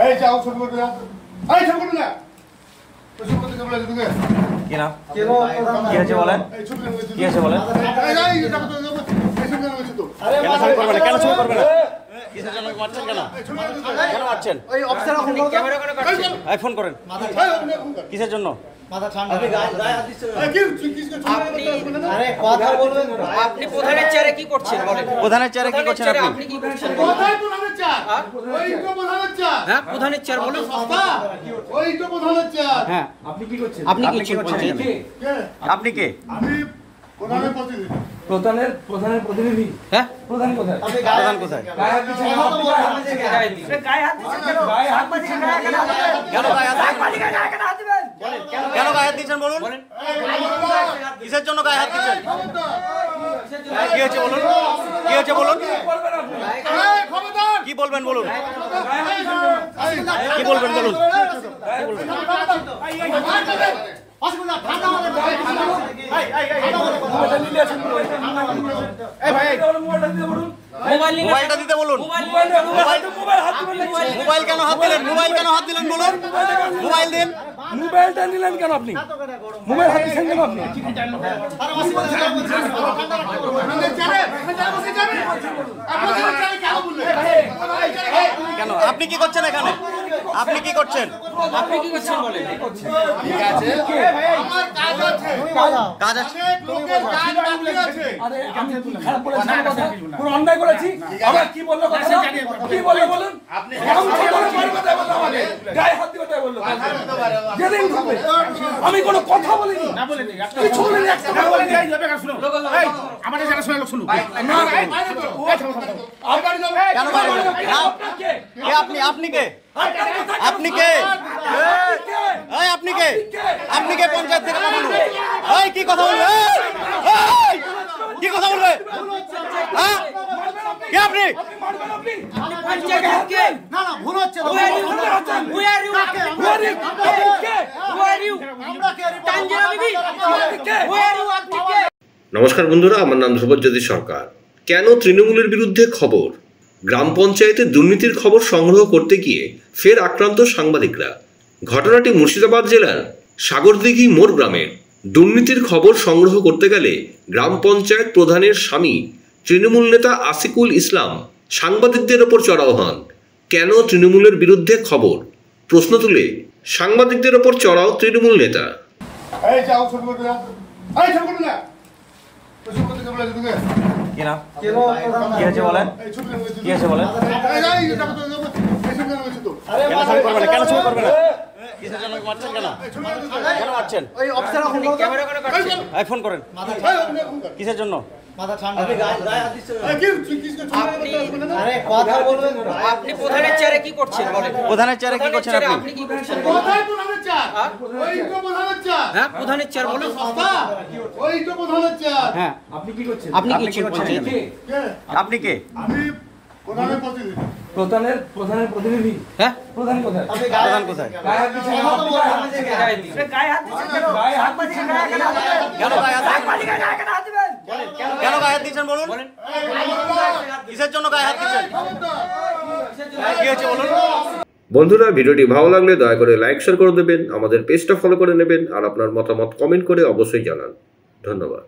এই যাও ছবি করতে না, এই ছবি করতে না, ছবি করতে কেমন লাগে তোকে? কি না কি হয়েছে বলেন? কি হয়েছে বলেন? কেন ছবি করবে না? কেন ছবি করবে না? কিসের জন্য মারছেন? কেন কেন মারছেন? ওই অফিসার ক্যামেরা করে কাটছেন। ফোন করেন। কিসের জন্য? মাথা ঠান্ডা। আপনি গায়ে হাত দিচ্ছেন। আরে কথা বলবেন। আপনি প্রধানের চেয়ারে কি করছেন বলেন? প্রধানের চেয়ারে কি করছেন আপনি? আপনি কি করছেন? কোথায় প্রধানের চেয়ার? ওই তো প্রধানের চেয়ার। হ্যাঁ প্রধানের চেয়ার বলুন। ওই তো প্রধানের চেয়ার। হ্যাঁ আপনি কি করছেন? আপনি কি করছেন? কে? আপনি কে? আমি প্রধানের প্রতিনিধি। প্রধানের প্রতিনিধি। হ্যাঁ প্রধান কোথায়? আপনি প্রধান কোথায়? গায়ে হাত দিচ্ছেন। গায়ে দিচ্ছেন। গায়ে হাত দিচ্ছেন কেন? গায়ে হাত দিচ্ছেন কেন? কেন গায়ে হাত দিচ্ছেন? কেন গায়ে হাত দিচ্ছেন বলুন? কিসের জন্য গায়ে হাত দিচ্ছেন? কি হয়েছে বলুন? কি হয়েছে বলুন? কি বলবেন বলুন? কি বলবেন বলুন? মোবাইলটা দিতে বলুন। মোবাইল কেন হাত দিলেন? মোবাইল কেন হাত দিলেন বলুন? মোবাইল দিন। মোবাইলটা নিলেন কেন আপনি? মোবাইল হাত দিচ্ছেন কেন আপনি? কেন আপনি কি করছেন এখানে? আপনি কি করছেন? আপনি কি করছেন বলেন? ঠিক আছে, আমার কাজ আছে। কাজ আছে। লোকের কাজ বাকি আছে। আরে আমি কি খারাপ বলেছি কথা? কোনো অন্যায় করেছি? আবার কি বললো কথা? কি বললো বলুন? আপনি কথা বললো আমাকে। গায়ে হাত দিয়ে কথা বললো। যেদিন থাকবে আমি কোনো কথা বলিনি। না বলিনি। কিছু বলিনি। একটা কথা বলিনি। এই যাবে শুনো। এই আমাদের যারা শুনে লোক শুনুন। না কেন কে আপনি? আপনি কে? আপনি কে? এই আপনি কে? আপনি কে পঞ্চায়েত থেকে পাঠানো? এই কি কথা বলবে? এই কি কথা বলবে? হ্যাঁ কে আপনি? পঞ্চায়েত কে? না না ভুল হচ্ছে না। Who are you? Who are you? আমরা কে? তানজিরা বিবি? Who are you? আপনি কে? নমস্কার বন্ধুরা, আমার নাম ধ্রুবজ্যোতি সরকার। কেন তৃণমূলের বিরুদ্ধে খবর? গ্রাম পঞ্চায়েতে দুর্নীতির খবর সংগ্রহ করতে গিয়ে ফের আক্রান্ত সাংবাদিকরা। ঘটনাটি মুর্শিদাবাদ জেলার সাগরদিঘি মোড় গ্রামের। দুর্নীতির খবর সংগ্রহ করতে গেলে গ্রাম পঞ্চায়েত প্রধানের স্বামী তৃণমূল নেতা আসিকুল ইসলাম সাংবাদিকদের ওপর চড়াও হন। কেন তৃণমূলের বিরুদ্ধে খবর? প্রশ্ন তুলে সাংবাদিকদের ওপর চড়াও তৃণমূল নেতা। এই যাও ছবি করতে না, এই ছবি করতে না, ছবি করতে কেমন লাগে তোকে? কি না কি হয়েছে বলেন? এই ছবি কেমন লাগে? কি হয়েছে বলেন? এই যাও তো এই ছবি কেমন লাগে তো? কেন ছবি করবে না? কেন ছবি করবে না? কিসের জন্য মারছেন? কেন কেন মারছেন? ওই অফিসার ক্যামেরা করে কাটছেন। ফোন করেন। কিসের জন্য? মাথা ঠান্ডা। আপনি গায়ে হাত দিচ্ছেন। আপনি আরে কথা বলবেন। আপনি প্রধানের চেয়ারে কি করছেন বলেন? প্রধানের চেয়ারে কি করছেন আপনি? আপনি কি করছেন? কোথায় প্রধানের চেয়ার? ওই তো প্রধানের চেয়ার। হ্যাঁ প্রধানের চেয়ার বলুন। ওই তো প্রধানের চেয়ার। হ্যাঁ আপনি কি করছেন? আপনি কি করছেন? কে? আপনি কে? আমি প্রধানের প্রতিনিধি। প্রধানের প্রতিনিধি। হ্যাঁ প্রধান কোথায়? আপনি প্রধান কোথায়? গায়ে হাত দিচ্ছেন কেন? গায়ে দিচ্ছেন। গায়ে হাত দিচ্ছেন কেন? গায়ে হাত দিচ্ছেন কেন? কেন গায়ে হাত দিচ্ছেন? কেন গায়ে হাত দিচ্ছেন বলুন? কিসের জন্য গায়ে হাত দিচ্ছেন? কি হয়েছে বলুন? বন্ধুরা, ভিডিওটি ভালো লাগলে দয়া করে লাইক শেয়ার করে দেবেন, আমাদের পেজটা ফলো করে নেবেন আর আপনার মতামত কমেন্ট করে অবশ্যই জানান। ধন্যবাদ।